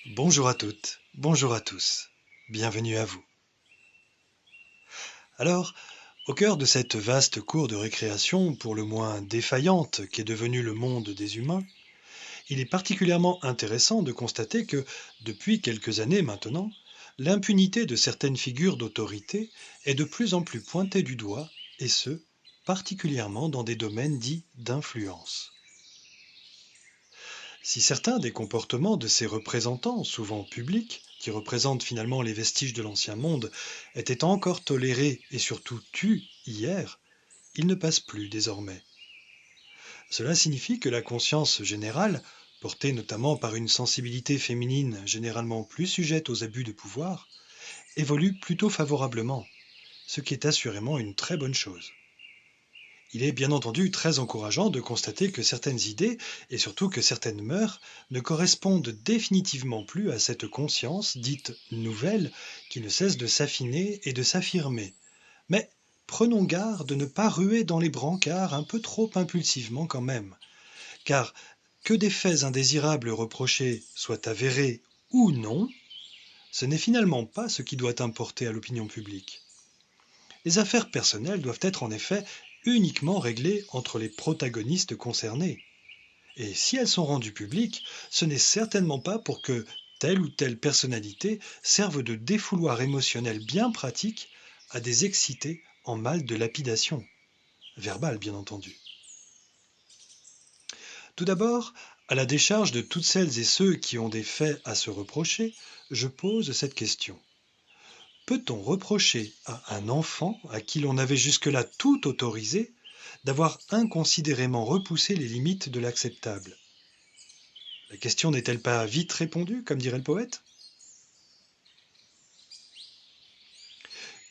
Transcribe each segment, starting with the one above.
Bonjour à toutes, bonjour à tous, bienvenue à vous. Alors, au cœur de cette vaste cour de récréation, pour le moins défaillante, qu'est devenu le monde des humains, il est particulièrement intéressant de constater que, depuis quelques années maintenant, l'impunité de certaines figures d'autorité est de plus en plus pointée du doigt, et ce, particulièrement dans des domaines dits d'influence. Si certains des comportements de ces représentants, souvent publics, qui représentent finalement les vestiges de l'ancien monde, étaient encore tolérés et surtout tus hier, ils ne passent plus désormais. Cela signifie que la conscience générale, portée notamment par une sensibilité féminine généralement plus sujette aux abus de pouvoir, évolue plutôt favorablement, ce qui est assurément une très bonne chose. Il est bien entendu très encourageant de constater que certaines idées, et surtout que certaines mœurs, ne correspondent définitivement plus à cette conscience dite nouvelle qui ne cesse de s'affiner et de s'affirmer. Mais prenons garde de ne pas ruer dans les brancards un peu trop impulsivement quand même, car que des faits indésirables reprochés soient avérés ou non, ce n'est finalement pas ce qui doit importer à l'opinion publique. Les affaires personnelles doivent être en effet uniquement réglées entre les protagonistes concernés. Et si elles sont rendues publiques, ce n'est certainement pas pour que telle ou telle personnalité serve de défouloir émotionnel bien pratique à des excités en mal de lapidation. Verbale, bien entendu. Tout d'abord, à la décharge de toutes celles et ceux qui ont des faits à se reprocher, je pose cette question. Peut-on reprocher à un enfant, à qui l'on avait jusque-là tout autorisé, d'avoir inconsidérément repoussé les limites de l'acceptable? La question n'est-elle pas vite répondue, comme dirait le poète?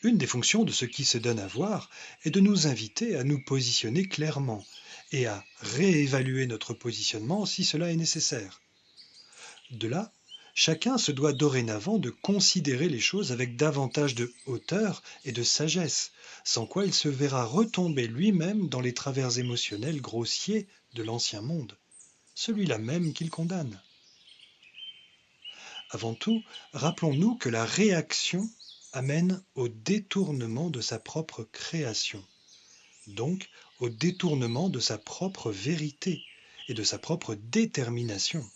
Une des fonctions de ce qui se donne à voir est de nous inviter à nous positionner clairement et à réévaluer notre positionnement si cela est nécessaire. De là, chacun se doit dorénavant de considérer les choses avec davantage de hauteur et de sagesse, sans quoi il se verra retomber lui-même dans les travers émotionnels grossiers de l'ancien monde, celui-là même qu'il condamne. Avant tout, rappelons-nous que la réaction amène au détournement de sa propre création, donc au détournement de sa propre vérité et de sa propre détermination.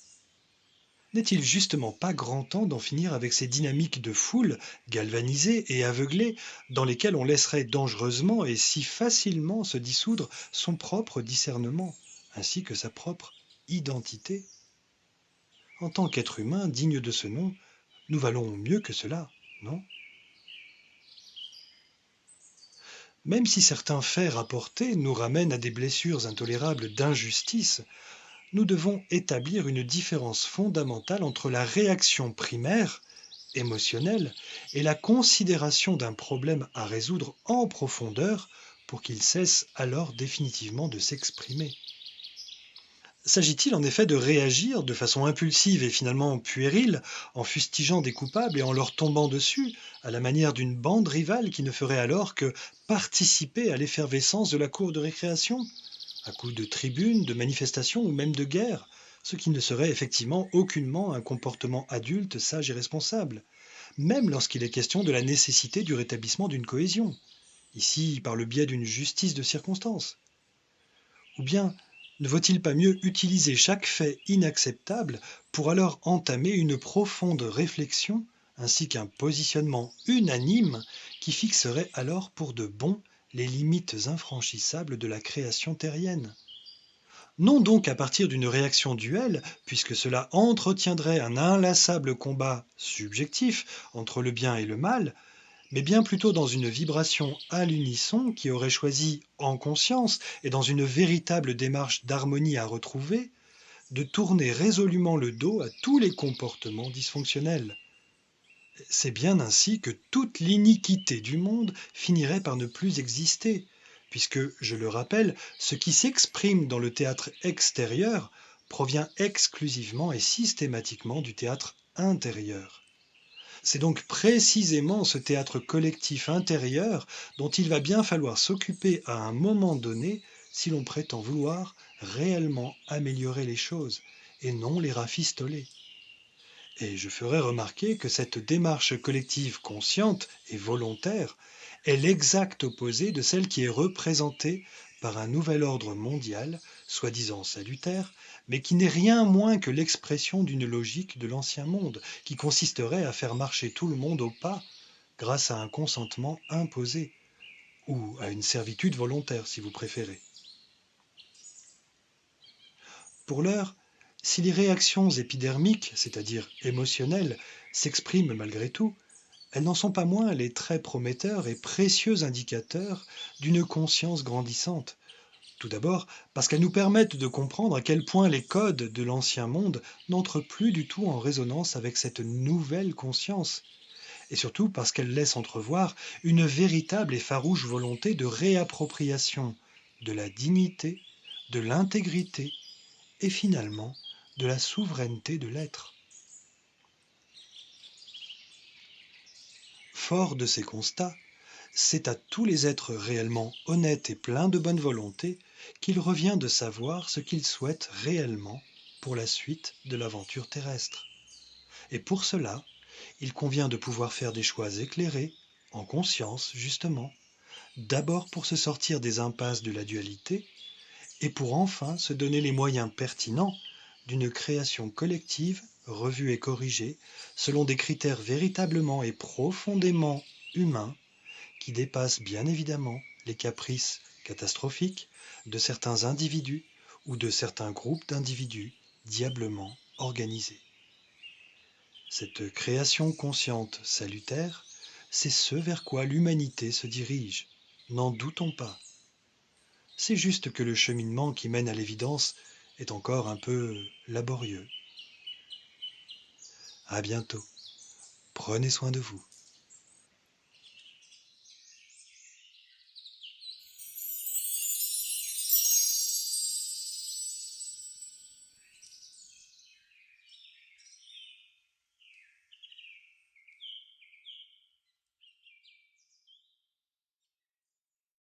N'est-il justement pas grand temps d'en finir avec ces dynamiques de foule, galvanisées et aveuglées, dans lesquelles on laisserait dangereusement et si facilement se dissoudre son propre discernement, ainsi que sa propre identité? En tant qu'être humain digne de ce nom, nous valons mieux que cela, non? Même si certains faits rapportés nous ramènent à des blessures intolérables d'injustice, nous devons établir une différence fondamentale entre la réaction primaire, émotionnelle, et la considération d'un problème à résoudre en profondeur pour qu'il cesse alors définitivement de s'exprimer. S'agit-il en effet de réagir de façon impulsive et finalement puérile, en fustigeant des coupables et en leur tombant dessus, à la manière d'une bande rivale qui ne ferait alors que participer à l'effervescence de la cour de récréation, à coups de tribunes, de manifestations ou même de guerre, ce qui ne serait effectivement aucunement un comportement adulte, sage et responsable, même lorsqu'il est question de la nécessité du rétablissement d'une cohésion, ici par le biais d'une justice de circonstance? Ou bien ne vaut-il pas mieux utiliser chaque fait inacceptable pour alors entamer une profonde réflexion ainsi qu'un positionnement unanime qui fixerait alors pour de bon les limites infranchissables de la création terrienne? Non donc à partir d'une réaction duelle, puisque cela entretiendrait un inlassable combat subjectif entre le bien et le mal, mais bien plutôt dans une vibration à l'unisson qui aurait choisi en conscience et dans une véritable démarche d'harmonie à retrouver, de tourner résolument le dos à tous les comportements dysfonctionnels. C'est bien ainsi que toute l'iniquité du monde finirait par ne plus exister, puisque, je le rappelle, ce qui s'exprime dans le théâtre extérieur provient exclusivement et systématiquement du théâtre intérieur. C'est donc précisément ce théâtre collectif intérieur dont il va bien falloir s'occuper à un moment donné si l'on prétend vouloir réellement améliorer les choses et non les rafistoler. Et je ferai remarquer que cette démarche collective consciente et volontaire est l'exact opposé de celle qui est représentée par un nouvel ordre mondial, soi-disant salutaire, mais qui n'est rien moins que l'expression d'une logique de l'ancien monde, qui consisterait à faire marcher tout le monde au pas grâce à un consentement imposé, ou à une servitude volontaire si vous préférez. Pour l'heure, si les réactions épidermiques, c'est-à-dire émotionnelles, s'expriment malgré tout, elles n'en sont pas moins les très prometteurs et précieux indicateurs d'une conscience grandissante. Tout d'abord parce qu'elles nous permettent de comprendre à quel point les codes de l'ancien monde n'entrent plus du tout en résonance avec cette nouvelle conscience, et surtout parce qu'elles laissent entrevoir une véritable et farouche volonté de réappropriation de la dignité, de l'intégrité et finalement de la souveraineté de l'être. Fort de ces constats, c'est à tous les êtres réellement honnêtes et pleins de bonne volonté qu'il revient de savoir ce qu'ils souhaitent réellement pour la suite de l'aventure terrestre. Et pour cela, il convient de pouvoir faire des choix éclairés, en conscience justement, d'abord pour se sortir des impasses de la dualité, et pour enfin se donner les moyens pertinents d'une création collective revue et corrigée selon des critères véritablement et profondément humains qui dépassent bien évidemment les caprices catastrophiques de certains individus ou de certains groupes d'individus diablement organisés. Cette création consciente salutaire, c'est ce vers quoi l'humanité se dirige, n'en doutons pas. C'est juste que le cheminement qui mène à l'évidence est encore un peu laborieux. À bientôt. Prenez soin de vous.